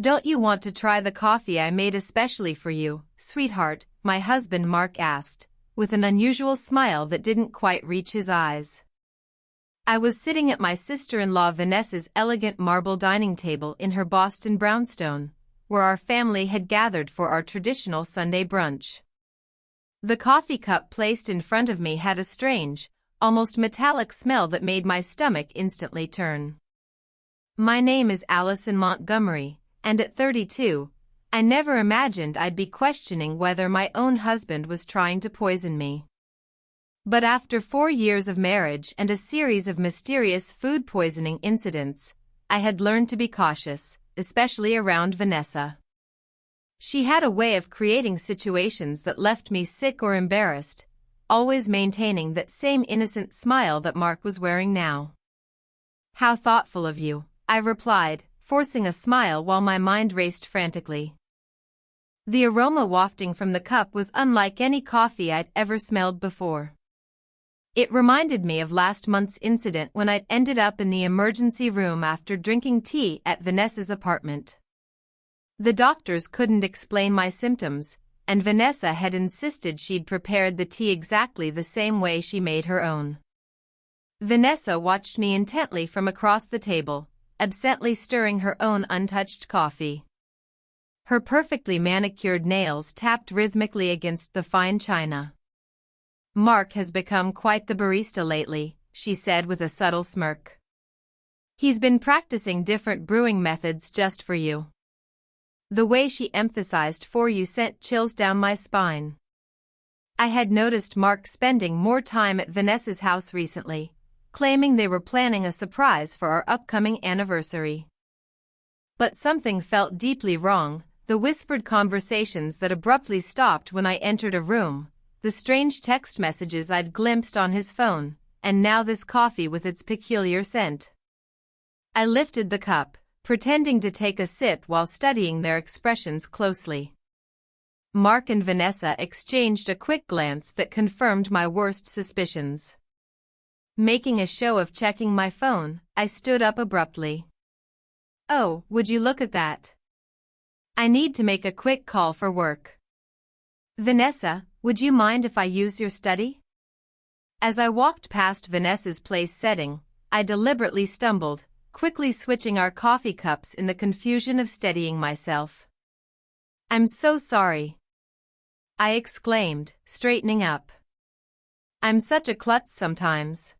Don't you want to try the coffee I made especially for you, sweetheart? My husband Mark asked, with an unusual smile that didn't quite reach his eyes. I was sitting at my sister-in-law Vanessa's elegant marble dining table in her Boston brownstone, where our family had gathered for our traditional Sunday brunch. The coffee cup placed in front of me had a strange, almost metallic smell that made my stomach instantly turn. My name is Allison Montgomery, and at 32, I never imagined I'd be questioning whether my own husband was trying to poison me. But after 4 years of marriage and a series of mysterious food poisoning incidents, I had learned to be cautious, especially around Vanessa. She had a way of creating situations that left me sick or embarrassed, always maintaining that same innocent smile that Mark was wearing now. "How thoughtful of you," I replied, forcing a smile while my mind raced frantically. The aroma wafting from the cup was unlike any coffee I'd ever smelled before. It reminded me of last month's incident when I'd ended up in the emergency room after drinking tea at Vanessa's apartment. The doctors couldn't explain my symptoms, and Vanessa had insisted she'd prepared the tea exactly the same way she made her own. Vanessa watched me intently from across the table, absently stirring her own untouched coffee. Her perfectly manicured nails tapped rhythmically against the fine china. "Mark has become quite the barista lately," she said with a subtle smirk. "He's been practicing different brewing methods just for you." The way she emphasized "for you" sent chills down my spine. I had noticed Mark spending more time at Vanessa's house recently, claiming they were planning a surprise for our upcoming anniversary. But something felt deeply wrong, the whispered conversations that abruptly stopped when I entered a room, the strange text messages I'd glimpsed on his phone, and now this coffee with its peculiar scent. I lifted the cup, pretending to take a sip while studying their expressions closely. Mark and Vanessa exchanged a quick glance that confirmed my worst suspicions. Making a show of checking my phone, I stood up abruptly. "Oh, would you look at that? I need to make a quick call for work. Vanessa, would you mind if I use your study?" As I walked past Vanessa's place setting, I deliberately stumbled, quickly switching our coffee cups in the confusion of steadying myself. "I'm so sorry," I exclaimed, straightening up. "I'm such a klutz sometimes."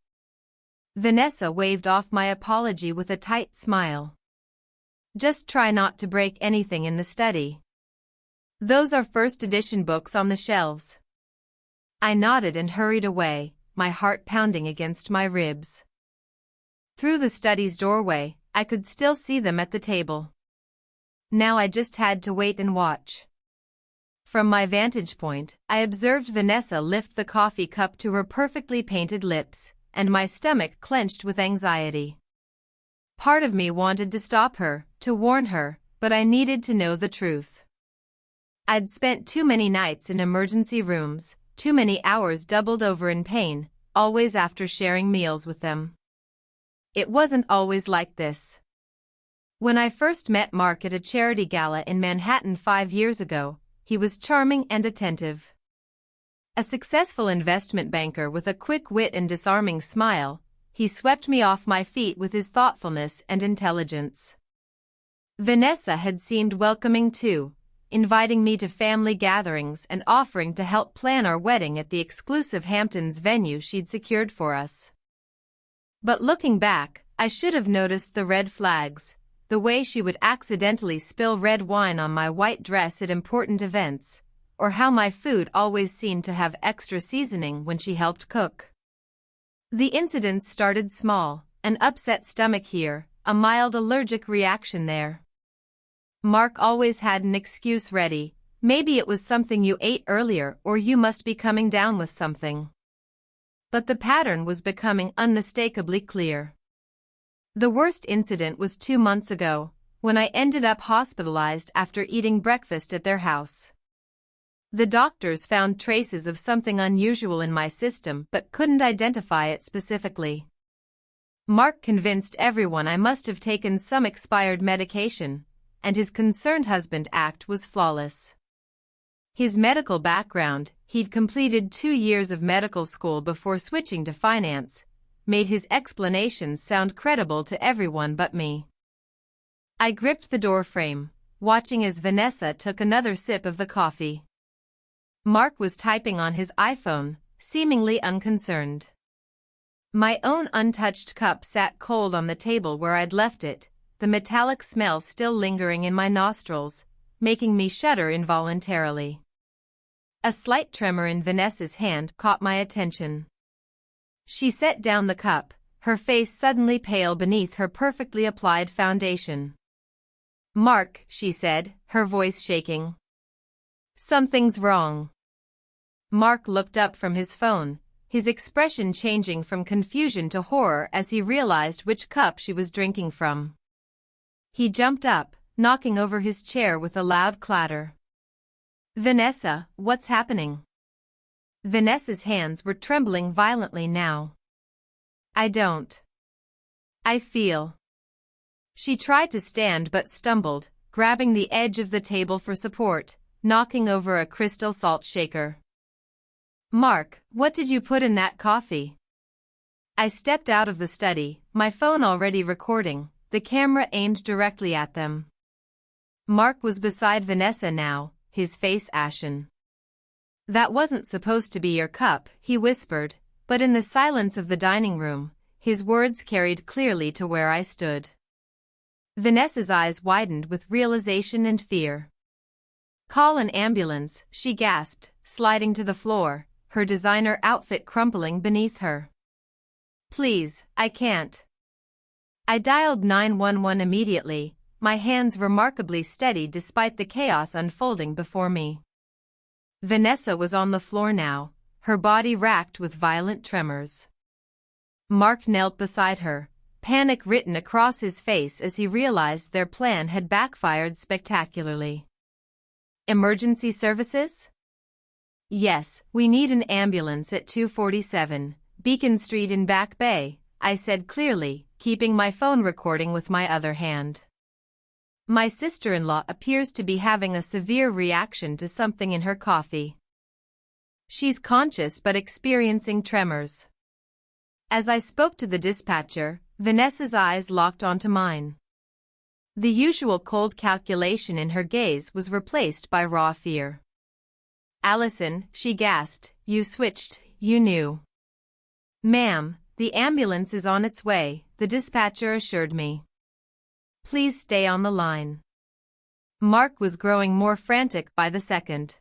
Vanessa waved off my apology with a tight smile. "Just try not to break anything in the study. Those are first edition books on the shelves." I nodded and hurried away, my heart pounding against my ribs. Through the study's doorway, I could still see them at the table. Now I just had to wait and watch. From my vantage point, I observed Vanessa lift the coffee cup to her perfectly painted lips, and my stomach clenched with anxiety. Part of me wanted to stop her, to warn her, but I needed to know the truth. I'd spent too many nights in emergency rooms, too many hours doubled over in pain, always after sharing meals with them. It wasn't always like this. When I first met Mark at a charity gala in Manhattan 5 years ago, he was charming and attentive. A successful investment banker with a quick wit and disarming smile, he swept me off my feet with his thoughtfulness and intelligence. Vanessa had seemed welcoming too, inviting me to family gatherings and offering to help plan our wedding at the exclusive Hamptons venue she'd secured for us. But looking back, I should have noticed the red flags, the way she would accidentally spill red wine on my white dress at important events, or how my food always seemed to have extra seasoning when she helped cook. The incidents started small, an upset stomach here, a mild allergic reaction there. Mark always had an excuse ready, maybe it was something you ate earlier or you must be coming down with something. But the pattern was becoming unmistakably clear. The worst incident was 2 months ago, when I ended up hospitalized after eating breakfast at their house. The doctors found traces of something unusual in my system but couldn't identify it specifically. Mark convinced everyone I must have taken some expired medication, and his concerned husband act was flawless. His medical background, he'd completed 2 years of medical school before switching to finance, made his explanations sound credible to everyone but me. I gripped the door frame, watching as Vanessa took another sip of the coffee. Mark was typing on his iPhone, seemingly unconcerned. My own untouched cup sat cold on the table where I'd left it, the metallic smell still lingering in my nostrils, making me shudder involuntarily. A slight tremor in Vanessa's hand caught my attention. She set down the cup, her face suddenly pale beneath her perfectly applied foundation. "Mark," she said, her voice shaking. "Something's wrong." Mark looked up from his phone, his expression changing from confusion to horror as he realized which cup she was drinking from. He jumped up, knocking over his chair with a loud clatter. "Vanessa, what's happening?" Vanessa's hands were trembling violently now. I feel." She tried to stand but stumbled, grabbing the edge of the table for support, knocking over a crystal salt shaker. "Mark, what did you put in that coffee?" I stepped out of the study, my phone already recording, the camera aimed directly at them. Mark was beside Vanessa now, his face ashen. "That wasn't supposed to be your cup," he whispered, but in the silence of the dining room, his words carried clearly to where I stood. Vanessa's eyes widened with realization and fear. "Call an ambulance," she gasped, sliding to the floor, her designer outfit crumpling beneath her. "Please, I can't." I dialed 911 immediately, my hands remarkably steady despite the chaos unfolding before me. Vanessa was on the floor now, her body racked with violent tremors. Mark knelt beside her, panic written across his face as he realized their plan had backfired spectacularly. "Emergency services?" "Yes, we need an ambulance at 247, Beacon Street in Back Bay," I said clearly, keeping my phone recording with my other hand. "My sister-in-law appears to be having a severe reaction to something in her coffee. She's conscious but experiencing tremors." As I spoke to the dispatcher, Vanessa's eyes locked onto mine. The usual cold calculation in her gaze was replaced by raw fear. "Allison," she gasped, "you switched, you knew." "Ma'am, the ambulance is on its way," the dispatcher assured me. "Please stay on the line." Mark was growing more frantic by the second.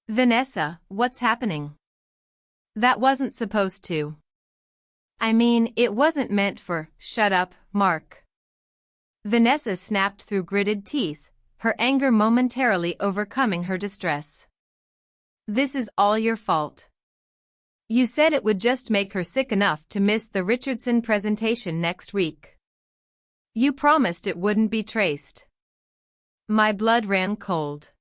"Vanessa, what's happening?" "That wasn't supposed to. I mean, it wasn't meant for." "Shut up, Mark." Vanessa snapped through gritted teeth, her anger momentarily overcoming her distress. "This is all your fault. You said it would just make her sick enough to miss the Richardson presentation next week. You promised it wouldn't be traced." My blood ran cold.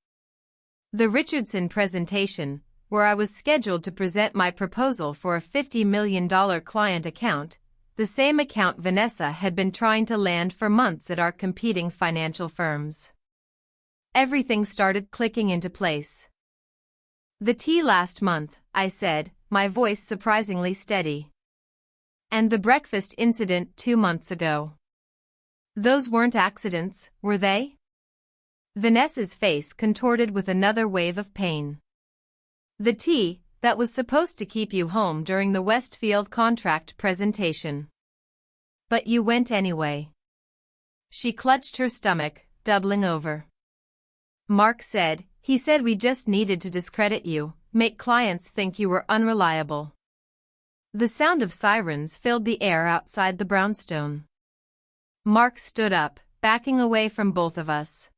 The Richardson presentation, where I was scheduled to present my proposal for a $50 million client account, the same account Vanessa had been trying to land for months at our competing financial firms. Everything started clicking into place. "The tea last month," I said, my voice surprisingly steady. "And the breakfast incident 2 months ago. Those weren't accidents, were they?" Vanessa's face contorted with another wave of pain. "The tea, that was supposed to keep you home during the Westfield contract presentation. But you went anyway." She clutched her stomach, doubling over. "Mark said, he said we just needed to discredit you, make clients think you were unreliable." The sound of sirens filled the air outside the brownstone. Mark stood up, backing away from both of us.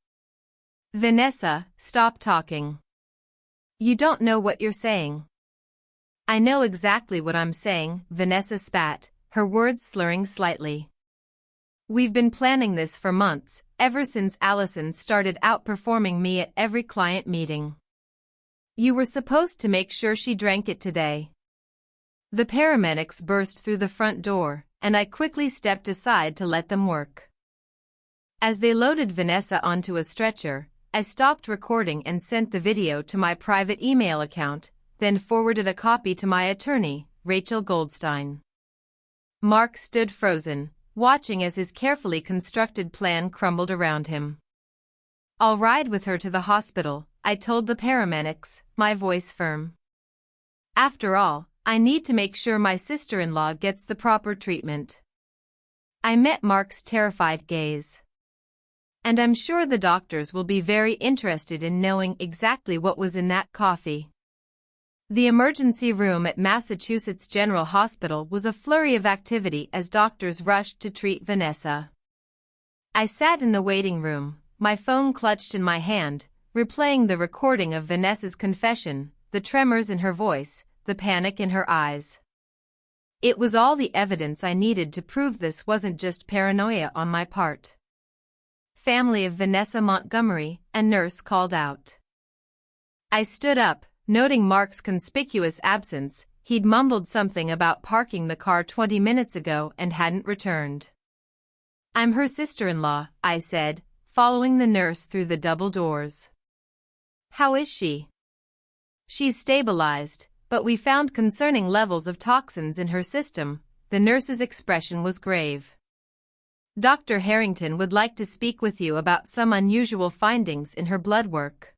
"Vanessa, stop talking. You don't know what you're saying." "I know exactly what I'm saying," Vanessa spat, her words slurring slightly. "We've been planning this for months, ever since Allison started outperforming me at every client meeting. You were supposed to make sure she drank it today." The paramedics burst through the front door, and I quickly stepped aside to let them work. As they loaded Vanessa onto a stretcher, I stopped recording and sent the video to my private email account, then forwarded a copy to my attorney, Rachel Goldstein. Mark stood frozen, watching as his carefully constructed plan crumbled around him. "I'll ride with her to the hospital," I told the paramedics, my voice firm. "After all, I need to make sure my sister-in-law gets the proper treatment." I met Mark's terrified gaze. "And I'm sure the doctors will be very interested in knowing exactly what was in that coffee." The emergency room at Massachusetts General Hospital was a flurry of activity as doctors rushed to treat Vanessa. I sat in the waiting room, my phone clutched in my hand, replaying the recording of Vanessa's confession, the tremors in her voice, the panic in her eyes. It was all the evidence I needed to prove this wasn't just paranoia on my part. "Family of Vanessa Montgomery," a nurse called out. I stood up, noting Mark's conspicuous absence. He'd mumbled something about parking the car 20 minutes ago and hadn't returned. "I'm her sister-in-law," I said, following the nurse through the double doors. "How is she?" "She's stabilized, but we found concerning levels of toxins in her system." The nurse's expression was grave. "Dr. Harrington would like to speak with you about some unusual findings in her blood work."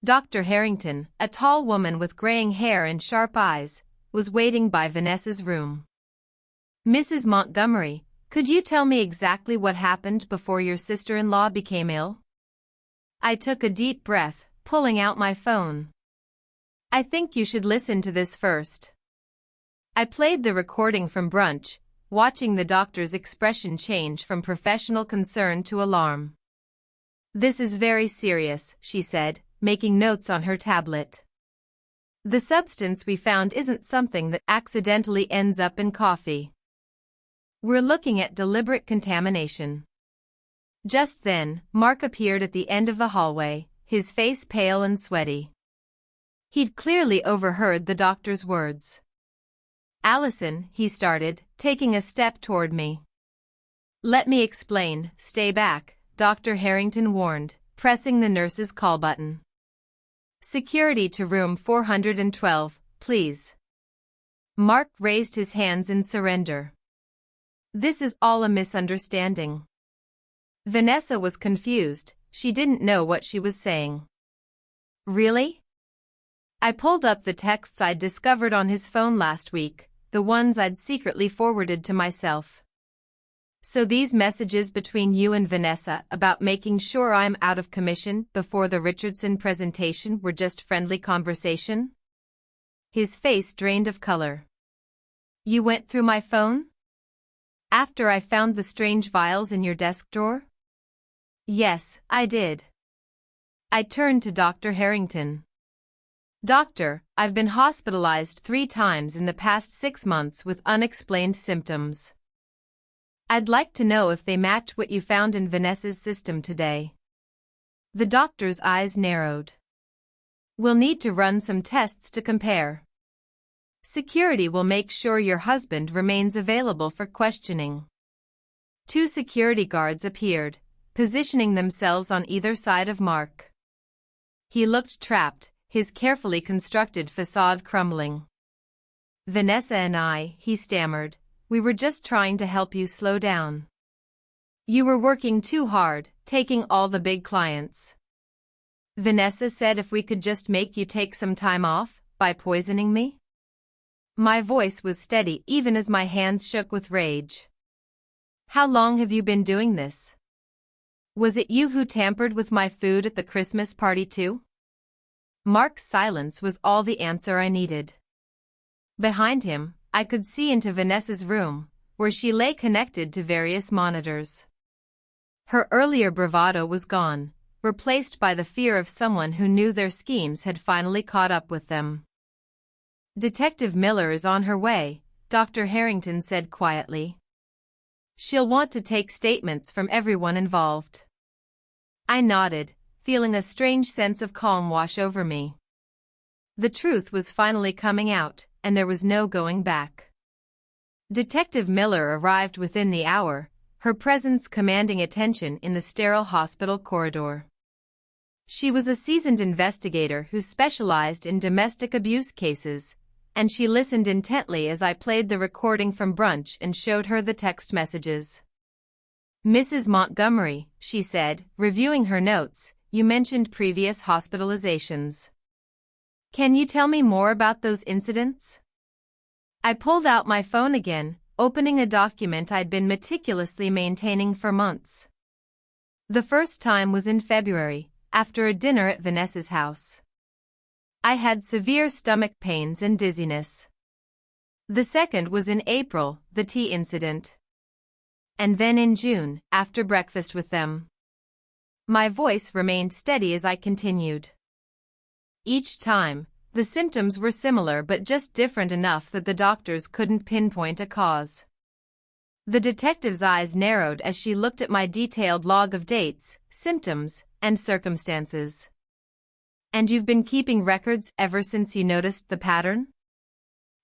Dr. Harrington, a tall woman with graying hair and sharp eyes, was waiting by Vanessa's room. "Mrs. Montgomery, could you tell me exactly what happened before your sister-in-law became ill?" I took a deep breath, pulling out my phone. "I think you should listen to this first." I played the recording from brunch, watching the doctor's expression change from professional concern to alarm. "This is very serious," she said, making notes on her tablet. "The substance we found isn't something that accidentally ends up in coffee. We're looking at deliberate contamination." Just then, Mark appeared at the end of the hallway, his face pale and sweaty. He'd clearly overheard the doctor's words. "Allison," he started, taking a step toward me. "Let me explain." "Stay back," Dr. Harrington warned, pressing the nurse's call button. "Security to room 412, please." Mark raised his hands in surrender. "This is all a misunderstanding." Vanessa was confused. She didn't know what she was saying. "Really?" I pulled up the texts I'd discovered on his phone last week, the ones I'd secretly forwarded to myself. "So these messages between you and Vanessa about making sure I'm out of commission before the Richardson presentation were just friendly conversation?" His face drained of color. "You went through my phone? After I found the strange vials in your desk drawer?" "Yes, I did." I turned to Dr. Harrington. "Doctor, I've been hospitalized 3 times in the past 6 months with unexplained symptoms. I'd like to know if they match what you found in Vanessa's system today." The doctor's eyes narrowed. "We'll need to run some tests to compare. Security will make sure your husband remains available for questioning." 2 security guards appeared, positioning themselves on either side of Mark. He looked trapped, his carefully constructed facade crumbling. "Vanessa and I," he stammered, "we were just trying to help you slow down. You were working too hard, taking all the big clients. Vanessa said if we could just make you take some time off, by poisoning me." My voice was steady even as my hands shook with rage. "How long have you been doing this? Was it you who tampered with my food at the Christmas party too?" Mark's silence was all the answer I needed. Behind him, I could see into Vanessa's room, where she lay connected to various monitors. Her earlier bravado was gone, replaced by the fear of someone who knew their schemes had finally caught up with them. "Detective Miller is on her way," Dr. Harrington said quietly. "She'll want to take statements from everyone involved." I nodded, feeling a strange sense of calm wash over me. The truth was finally coming out, and there was no going back. Detective Miller arrived within the hour, her presence commanding attention in the sterile hospital corridor. She was a seasoned investigator who specialized in domestic abuse cases, and she listened intently as I played the recording from brunch and showed her the text messages. "Mrs. Montgomery," she said, reviewing her notes, "you mentioned previous hospitalizations. Can you tell me more about those incidents?" I pulled out my phone again, opening a document I'd been meticulously maintaining for months. The first time was in February, after a dinner at Vanessa's house. I had severe stomach pains and dizziness. The second was in April, the tea incident. And then in June, after breakfast with them. My voice remained steady as I continued. Each time, the symptoms were similar but just different enough that the doctors couldn't pinpoint a cause. The detective's eyes narrowed as she looked at my detailed log of dates, symptoms, and circumstances. "And you've been keeping records ever since you noticed the pattern?"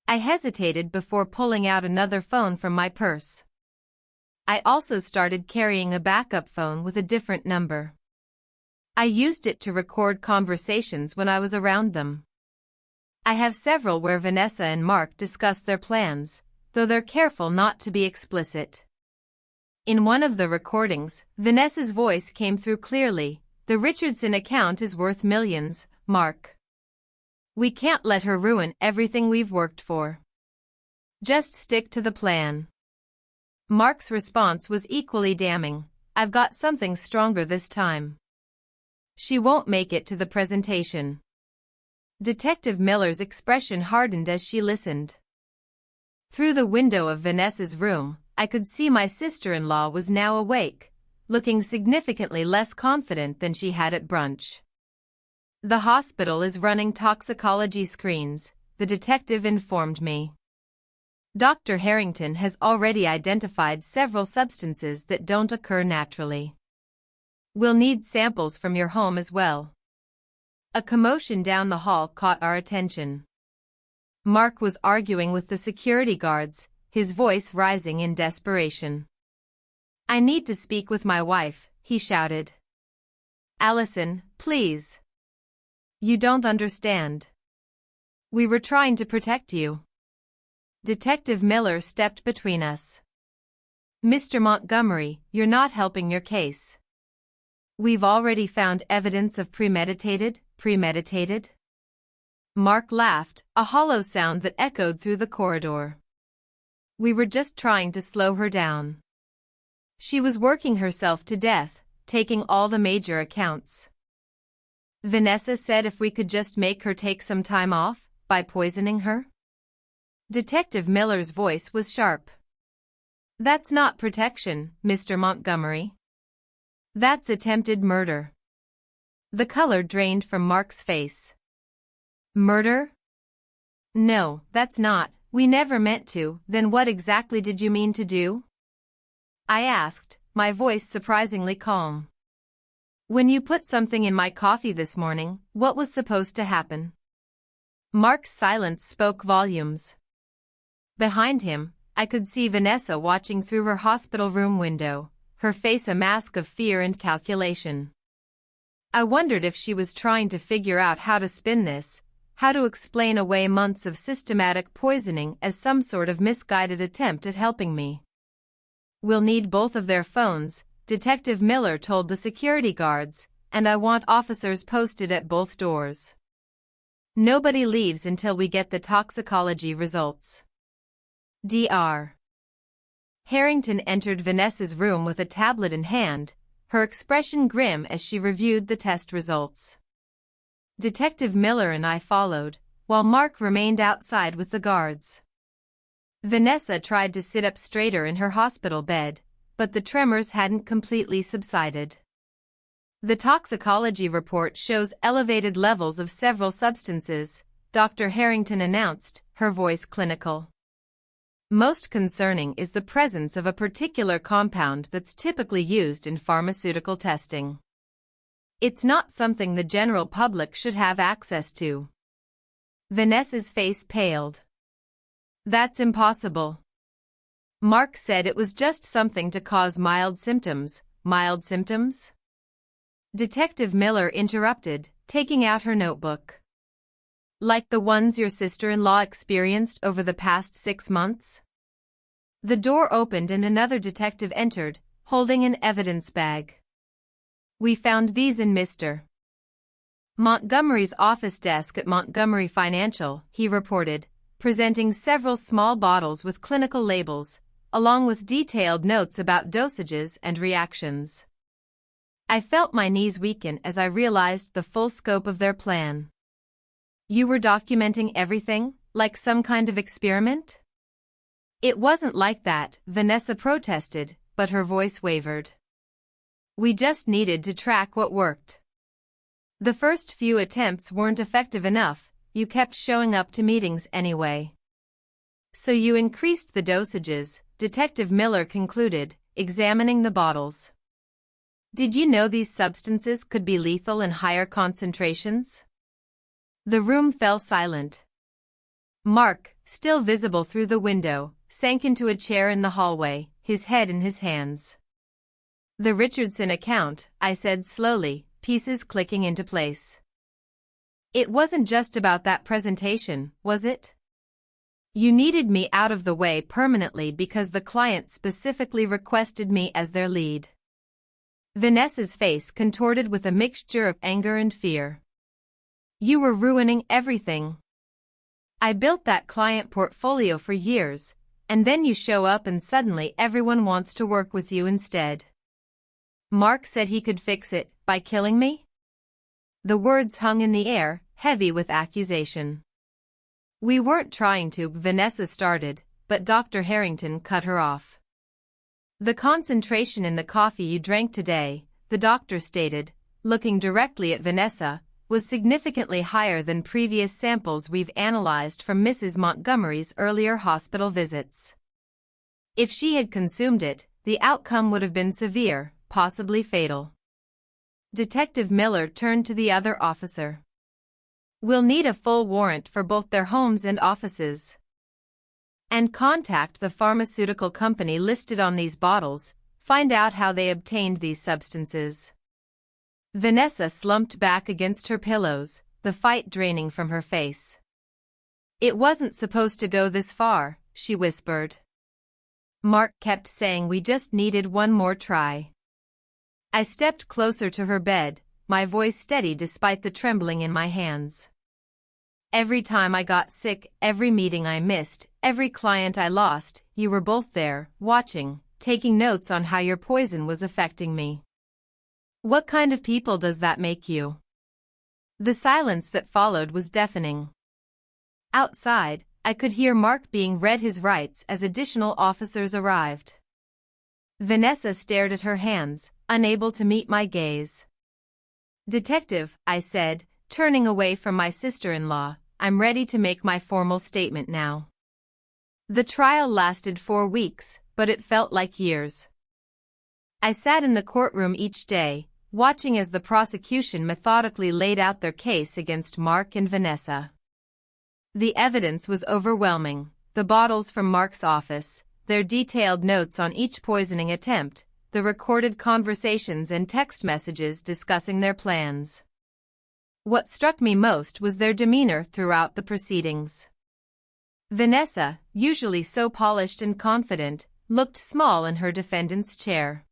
I hesitated before pulling out another phone from my purse. I also started carrying a backup phone with a different number. I used it to record conversations when I was around them. I have several where Vanessa and Mark discuss their plans, though they're careful not to be explicit. In one of the recordings, Vanessa's voice came through clearly. "The Richardson account is worth millions, Mark. We can't let her ruin everything we've worked for. Just stick to the plan." Mark's response was equally damning. "I've got something stronger this time. She won't make it to the presentation." Detective Miller's expression hardened as she listened. Through the window of Vanessa's room, I could see my sister-in-law was now awake, looking significantly less confident than she had at brunch. "The hospital is running toxicology screens," the detective informed me. "Dr. Harrington has already identified several substances that don't occur naturally. We'll need samples from your home as well." A commotion down the hall caught our attention. Mark was arguing with the security guards, his voice rising in desperation. "I need to speak with my wife," he shouted. "Allison, please. You don't understand. We were trying to protect you." Detective Miller stepped between us. "Mr. Montgomery, you're not helping your case. We've already found evidence of premeditated. Mark laughed, a hollow sound that echoed through the corridor. "We were just trying to slow her down. She was working herself to death, taking all the major accounts. Vanessa said if we could just make her take some time off, by poisoning her." Detective Miller's voice was sharp. "That's not protection, Mr. Montgomery. That's attempted murder." The color drained from Mark's face. "Murder? No, that's not. We never meant to." "Then what exactly did you mean to do?" I asked, my voice surprisingly calm. "When you put something in my coffee this morning, what was supposed to happen?" Mark's silence spoke volumes. Behind him, I could see Vanessa watching through her hospital room window, her face a mask of fear and calculation. I wondered if she was trying to figure out how to spin this, how to explain away months of systematic poisoning as some sort of misguided attempt at helping me. "We'll need both of their phones," Detective Miller told the security guards, "and I want officers posted at both doors. Nobody leaves until we get the toxicology results." Dr. Harrington entered Vanessa's room with a tablet in hand, her expression grim as she reviewed the test results. Detective Miller and I followed, while Mark remained outside with the guards. Vanessa tried to sit up straighter in her hospital bed, but the tremors hadn't completely subsided. "The toxicology report shows elevated levels of several substances," Dr. Harrington announced, her voice clinical. "Most concerning is the presence of a particular compound that's typically used in pharmaceutical testing. It's not something the general public should have access to." Vanessa's face paled. "That's impossible." Mark said it was just something to cause mild symptoms. Mild symptoms? Detective Miller interrupted, taking out her notebook. Like the ones your sister-in-law experienced over the past 6 months? The door opened and another detective entered, holding an evidence bag. We found these in Mr. Montgomery's office desk at Montgomery Financial, he reported, presenting several small bottles with clinical labels, along with detailed notes about dosages and reactions. I felt my knees weaken as I realized the full scope of their plan. You were documenting everything, like some kind of experiment? It wasn't like that, Vanessa protested, but her voice wavered. We just needed to track what worked. The first few attempts weren't effective enough, you kept showing up to meetings anyway. So you increased the dosages, Detective Miller concluded, examining the bottles. Did you know these substances could be lethal in higher concentrations? The room fell silent. Mark, still visible through the window, sank into a chair in the hallway, his head in his hands. The Richardson account, I said slowly, pieces clicking into place. It wasn't just about that presentation, was it? You needed me out of the way permanently because the client specifically requested me as their lead. Vanessa's face contorted with a mixture of anger and fear. You were ruining everything. I built that client portfolio for years, and then you show up and suddenly everyone wants to work with you instead. Mark said he could fix it by killing me? The words hung in the air, heavy with accusation. We weren't trying to, Vanessa started, but Dr. Harrington cut her off. The concentration in the coffee you drank today, the doctor stated, looking directly at Vanessa, was significantly higher than previous samples we've analyzed from Mrs. Montgomery's earlier hospital visits. If she had consumed it, the outcome would have been severe, possibly fatal. Detective Miller turned to the other officer. We'll need a full warrant for both their homes and offices. And contact the pharmaceutical company listed on these bottles, find out how they obtained these substances. Vanessa slumped back against her pillows, the fight draining from her face. It wasn't supposed to go this far, she whispered. Mark kept saying we just needed one more try. I stepped closer to her bed, my voice steady despite the trembling in my hands. Every time I got sick, every meeting I missed, every client I lost, you were both there, watching, taking notes on how your poison was affecting me. What kind of people does that make you? The silence that followed was deafening. Outside, I could hear Mark being read his rights as additional officers arrived. Vanessa stared at her hands, unable to meet my gaze. Detective, I said, turning away from my sister-in-law, I'm ready to make my formal statement now. The trial lasted 4 weeks, but it felt like years. I sat in the courtroom each day, watching as the prosecution methodically laid out their case against Mark and Vanessa. The evidence was overwhelming, the bottles from Mark's office, their detailed notes on each poisoning attempt, the recorded conversations and text messages discussing their plans. What struck me most was their demeanor throughout the proceedings. Vanessa, usually so polished and confident, looked small in her defendant's chair.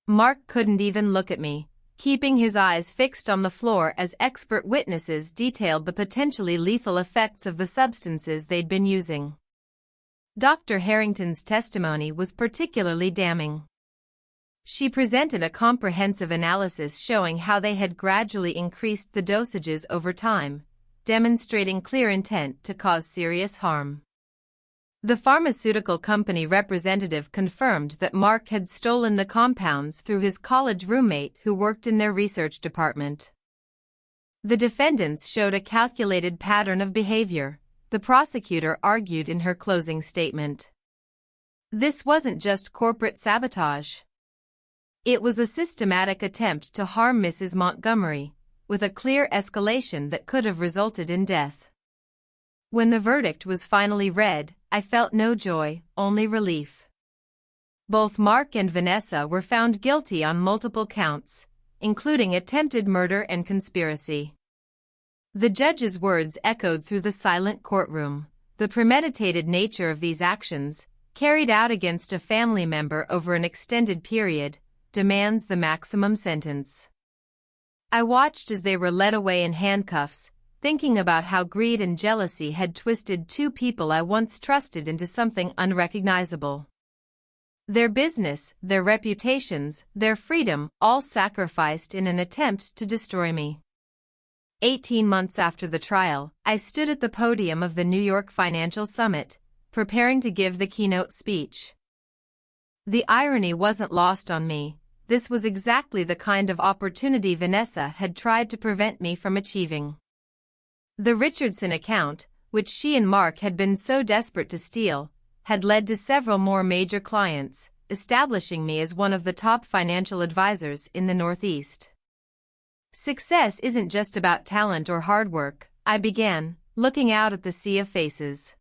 Mark couldn't even look at me, keeping his eyes fixed on the floor as expert witnesses detailed the potentially lethal effects of the substances they'd been using. Dr. Harrington's testimony was particularly damning. She presented a comprehensive analysis showing how they had gradually increased the dosages over time, demonstrating clear intent to cause serious harm. The pharmaceutical company representative confirmed that Mark had stolen the compounds through his college roommate who worked in their research department. The defendants showed a calculated pattern of behavior, the prosecutor argued in her closing statement. This wasn't just corporate sabotage. It was a systematic attempt to harm Mrs. Montgomery, with a clear escalation that could have resulted in death. When the verdict was finally read, I felt no joy, only relief. Both Mark and Vanessa were found guilty on multiple counts, including attempted murder and conspiracy. The judge's words echoed through the silent courtroom. The premeditated nature of these actions, carried out against a family member over an extended period, demands the maximum sentence. I watched as they were led away in handcuffs, thinking about how greed and jealousy had twisted two people I once trusted into something unrecognizable. Their business, their reputations, their freedom, all sacrificed in an attempt to destroy me. 18 months after the trial, I stood at the podium of the New York Financial Summit, preparing to give the keynote speech. The irony wasn't lost on me. This was exactly the kind of opportunity Vanessa had tried to prevent me from achieving. The Richardson account, which she and Mark had been so desperate to steal, had led to several more major clients, establishing me as one of the top financial advisors in the Northeast. Success isn't just about talent or hard work, I began, looking out at the sea of faces.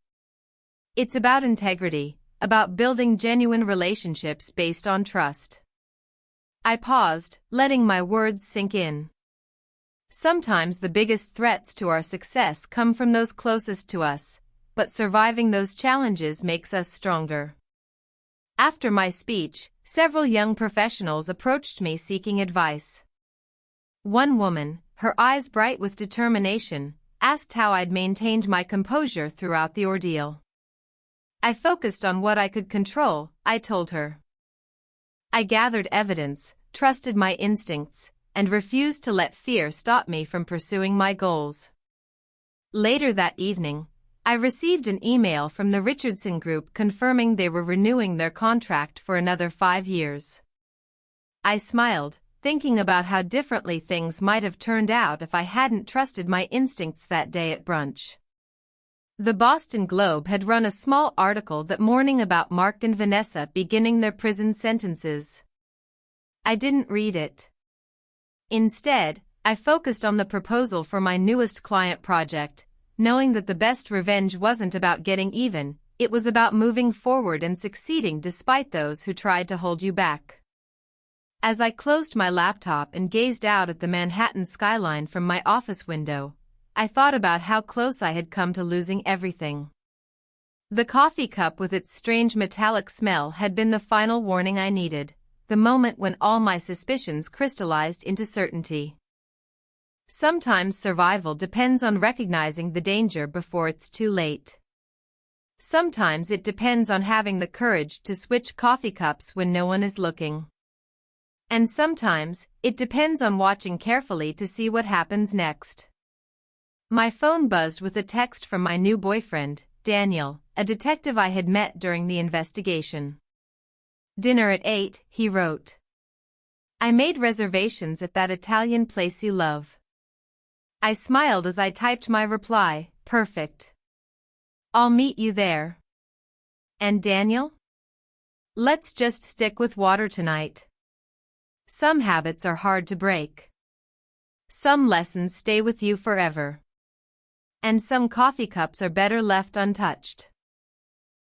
It's about integrity, about building genuine relationships based on trust. I paused, letting my words sink in. Sometimes the biggest threats to our success come from those closest to us, but surviving those challenges makes us stronger. After my speech, several young professionals approached me seeking advice. One woman, her eyes bright with determination, asked how I'd maintained my composure throughout the ordeal. I focused on what I could control, I told her. I gathered evidence, trusted my instincts, and refused to let fear stop me from pursuing my goals. Later that evening, I received an email from the Richardson Group confirming they were renewing their contract for another 5 years. I smiled, thinking about how differently things might have turned out if I hadn't trusted my instincts that day at brunch. The Boston Globe had run a small article that morning about Mark and Vanessa beginning their prison sentences. I didn't read it. Instead, I focused on the proposal for my newest client project, knowing that the best revenge wasn't about getting even, it was about moving forward and succeeding despite those who tried to hold you back. As I closed my laptop and gazed out at the Manhattan skyline from my office window, I thought about how close I had come to losing everything. The coffee cup with its strange metallic smell had been the final warning I needed, the moment when all my suspicions crystallized into certainty. Sometimes survival depends on recognizing the danger before it's too late. Sometimes it depends on having the courage to switch coffee cups when no one is looking. And sometimes, it depends on watching carefully to see what happens next. My phone buzzed with a text from my new boyfriend, Daniel, a detective I had met during the investigation. "Dinner at 8, he wrote. "I made reservations at that Italian place you love." I smiled as I typed my reply, "Perfect. I'll meet you there." "And Daniel? Let's just stick with water tonight. Some habits are hard to break. Some lessons stay with you forever. And some coffee cups are better left untouched."